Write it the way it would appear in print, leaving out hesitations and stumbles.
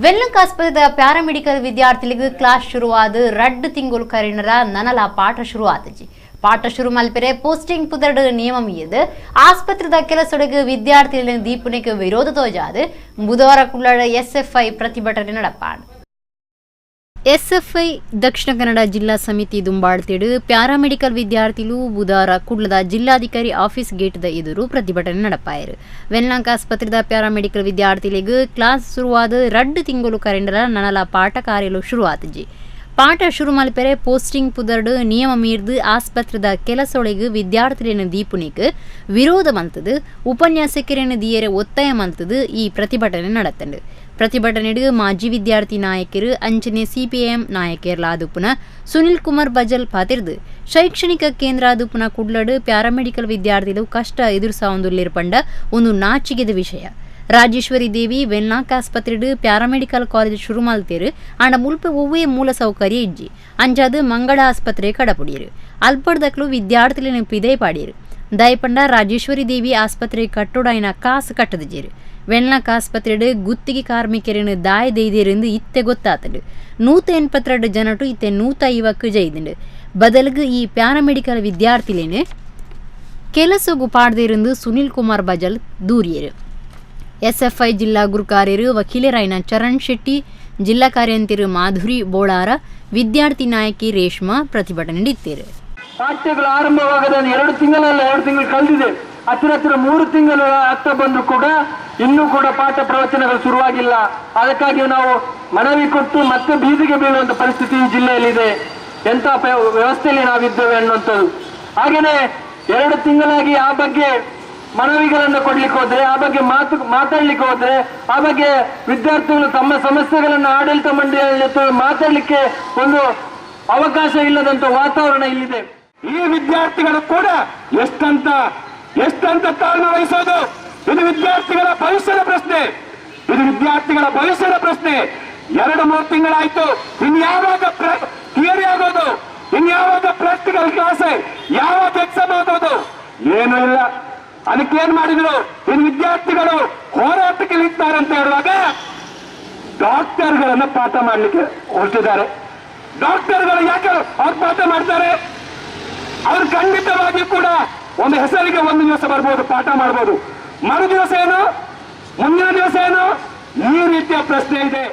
ವೆನ್ಲಂಕ್ ಆಸ್ಪತ್ರೆದ paramedical ವಿದ್ಯಾರ್ಥಿಗಳಿಗೆ class ಶುರುವಾದ 2 ತಿಂಗಳು ಕರೆನರ ನನಲ ಪಾಠ ಶುರುವಾದಜಿ ಪಾಠ ಶುರು ಮಲ್ಪೆರೆ ಪೋಸ್ಟಿಂಗ್ ಪುದರ್ಡ್ ನಿಯಮ ಮೀಯದ ಆಸ್ಪತ್ರೆದ ಕೆಲಸೊಳಗೆ ವಿದ್ಯಾರ್ಥಿಗಳ ದೀಪುನಿಗೆ ವಿರೋಧ ತೋಜಾದ ಬುಧವಾರ ಕುಳ್ಳಡ ಎಸ್ಎಫ್ಐ ಪ್ರತಿಭಟನೆ ನಡಪಾಡು ಎಸ್ಎಫ್ಐ ದಕ್ಷಿಣ ಕನ್ನಡ ಜಿಲ್ಲಾ ಸಮಿತಿ ದುಂಬಾಳ್ತಿಡು ಪ್ಯಾರಾಮೆಡಿಕಲ್ ವಿದ್ಯಾರ್ಥಿಗಳು ಬುಧವಾರ ಕುಡ್ಲದ ಜಿಲ್ಲಾಧಿಕಾರಿ ಆಫೀಸ್ ಗೇಟ್ದ ಎದುರು ಪ್ರತಿಭಟನೆ ನಡಪಾಯರು ವೆನ್ಲಾಂಕ್ ಆಸ್ಪತ್ರೆದ ಪ್ಯಾರಾಮೆಡಿಕಲ್ ವಿದ್ಯಾರ್ಥಿಗಳಿಗೆ ಕ್ಲಾಸ್ ಶುರುವಾದ 2 ತಿಂಗಳು ಕರೆಂಡರ ನನಲ ಪಾಠ ಕಾರ್ಯಲು ಶುರುವಾತಜಿ ಪಾಠ ಶುರು ಮಲ್ಪೆರೆ ಪೋಸ್ಟಿಂಗ್ ಪುದರ್ಡ್ ನಿಯಮ ಮೀರ್ದು ಆಸ್ಪತ್ರೆದ ಕೆಲಸೊಳಗೆ ವಿದ್ಯಾರ್ಥಿಗಳ ದೀಪುನಿಗೆ ವಿರೋಧ ಮಲ್ತದು ಉಪನ್ಯಾಸಕರನ್ನು ದಿಯರೆ ಒತ್ತಾಯ ಮಲ್ತದು ಈ ಪ್ರತಿಭಟನೆ ನಡತಂಡು ಪ್ರತಿಭಟನೆಗೆ ಮಾಜಿ ವಿದ್ಯಾರ್ಥಿ ನಾಯಕರು ಅಂಚನೆ ಸಿಪಿಎಂ ನಾಯಕರ್ಲಾದುಪುನ ಸುನಿಲ್ ಕುಮಾರ್ ಬಜಲ್ ಪಾತಿರ್ದು ಶೈಕ್ಷಣಿಕ ಕೇಂದ್ರ ಆದುಪುನ ಕುಡ್ಲಡು ಪ್ಯಾರಾಮೆಡಿಕಲ್ ವಿದ್ಯಾರ್ಥಿಗಳು ಕಷ್ಟ ಎದುರಿಸಾವಂದುಲ್ಲಿರ್ಪಂಡ ಒಂದು ನಾಚಿಕೆದ ವಿಷಯ ರಾಜೇಶ್ವರಿ ದೇವಿ ವೆನ್ಲಾಂಕ್ ಆಸ್ಪತ್ರೆ ಪ್ಯಾರಾಮೆಡಿಕಲ್ ಕಾಲೇಜ್ ಶುರು ಮಲ್ತೇರು ಆಂಡ ಮುಲ್ಪೆ ಒವ್ವೇ ಮೂಲ ಸೌಕರ್ಯ ಇಜ್ಜಿ ಅಂಚಾದು ಮಂಗಳ ಆಸ್ಪತ್ರೆ ಕಡಪುಡಿಯರು ಅಲ್ಪಡ್ದಕ್ಲು ವಿದ್ಯಾರ್ಥಿಗಳನ್ನು ಪಿದೇ ಪಾಡಿಯರು ದಯಪಂಡ ರಾಜೇಶ್ವರಿ ದೇವಿ ಆಸ್ಪತ್ರೆ ಕಟ್ಟೋಡಾಯಿನ ಕಾಸು ಕಟ್ಟದಿಜೇರು ವೆನ್ಲಾಂಕ್ ಆಸ್ಪತ್ರೆ ಗುತ್ತಿಗೆ ಕಾರ್ಮಿಕರನ್ನು ದಾಯ ದೈದೇರೆಂದು ಇತ್ತೆ ಗೊತ್ತಾತಡು 182 ಜನಟು ಇತ್ತೆ 150 ಜೈದಿಂಡು ಬದಲಿಗೆ ಈ ಪ್ಯಾರಾಮೆಡಿಕಲ್ ವಿದ್ಯಾರ್ಥಿಲೇನು ಕೆಲಸಗು ಪಾಡ್ದಿருந்து ಸುನಿಲ್ ಕುಮಾರ್ ಬಜಲ್ ದೂರಿಯರು ಎಸ್ಎಫ್ಐ ಜಿಲ್ಲಾ ಗುರುಕಾರ್ಯರು ವಕೀಲರಾಯಿನ ಚರಣ್ ಶೆಟ್ಟಿ ಜಿಲ್ಲಾ ಕಾರ್ಯಂತಿರು ಮಾಧುರಿ ಬೋಳಾರ ವಿದ್ಯಾರ್ಥಿ ನಾಯಕಿ ರೇಷ್ಮಾ ಪ್ರತಿಭಟನೆ ನೀಡಿದ್ದಾರೆ. ಪಾಠ್ಯಗಳು ಆರಂಭವಾಗದ 2 ತಿಂಗಳಲ್ಲ 2 ತಿಂಗಳು ಕಳೆದಿದೆ. ಹತ್ತಿರ 3 ತಿಂಗಳು ಆಗ್ತಾ ಬಂದರೂ ಕೂಡ ಇನ್ನೂ ಕೂಡ ಪಾಠ ಪ್ರವಚನಗಳು ಶುರುವಾಗಿಲ್ಲ. ಅದಕ್ಕಾಗಿ ನಾವು ಮನವಿ ಕೊಟ್ಟು ಮತ್ತೆ ಬೀದಿಗೆ ಬೀಳುವಂತ ಪರಿಸ್ಥಿತಿ ಈ ಜಿಲ್ಲೆಯಲ್ಲಿದೆ. ಎಂಥ ವ್ಯವಸ್ಥೆಯಲ್ಲಿ ನಾವಿದ್ದೇವೆ ಅನ್ನುವಂಥದ್ದು. ಹಾಗೇನೆ 2 ತಿಂಗಳಾಗಿ ಆ ಬಗ್ಗೆ ಮನವಿಗಳನ್ನು ಕೊಡ್ಲಿಕ್ಕೆ ಹೋದ್ರೆ, ಆ ಬಗ್ಗೆ ಮಾತಾಡ್ಲಿಕ್ಕೆ ಹೋದ್ರೆ, ಆ ಬಗ್ಗೆ ವಿದ್ಯಾರ್ಥಿಗಳು ತಮ್ಮ ಸಮಸ್ಯೆಗಳನ್ನು ಆಡಳಿತ ಮಂಡಳಿಯಲ್ಲಿ ಮಾತಾಡ್ಲಿಕ್ಕೆ ಒಂದು ಅವಕಾಶ ಇಲ್ಲದಂತ ವಾತಾವರಣ ಇಲ್ಲಿದೆ. ಈ ವಿದ್ಯಾರ್ಥಿಗಳು ಕೂಡ ಎಷ್ಟಂತ ತಾಳ್ಮೆ ವಹಿಸೋದು? ಇದು ವಿದ್ಯಾರ್ಥಿಗಳ ಭವಿಷ್ಯದ ಪ್ರಶ್ನೆ. ಇದು ವಿದ್ಯಾರ್ಥಿಗಳ ಭವಿಷ್ಯದ ಪ್ರಶ್ನೆ. 2-3 ತಿಂಗಳಾಯ್ತು. ಇನ್ಯಾವಾಗ ಥಿಯರಿ ಆಗೋದು? ಇನ್ಯಾವಾಗ ಪ್ರಾಕ್ಟಿಕಲ್ ಕ್ಲಾಸ್? ಯಾವಾಗ ಎಕ್ಸಾಮ್ ಆಗೋದು? ಏನೂ ಇಲ್ಲ. ಅದಕ್ಕೇನ್ ಮಾಡಿದ್ರು? ಇನ್ನು ವಿದ್ಯಾರ್ಥಿಗಳು ಹೋರಾಟಕ್ಕೆ ನಿಂತಾರೆ ಅಂತ ಹೇಳುವಾಗ ಡಾಕ್ಟರ್ಗಳನ್ನ ಪಾಠ ಮಾಡ್ಲಿಕ್ಕೆ ಹೊರಟಿದ್ದಾರೆ. ಡಾಕ್ಟರ್ಗಳು ಯಾಕೆ ಅವ್ರು ಪಾಠ ಮಾಡ್ತಾರೆ? ಅವ್ರು ಖಂಡಿತವಾಗಿ ಕೂಡ ಒಂದು ಹೆಸರಿಗೆ ಒಂದು ದಿವಸ ಬರ್ಬೋದು, ಪಾಠ ಮಾಡ್ಬೋದು. ಮರು ದಿವಸ ಏನು, ಮುಂದಿನ ದಿವಸ ಏನು? ಈ ರೀತಿಯ ಪ್ರಶ್ನೆ ಇದೆ.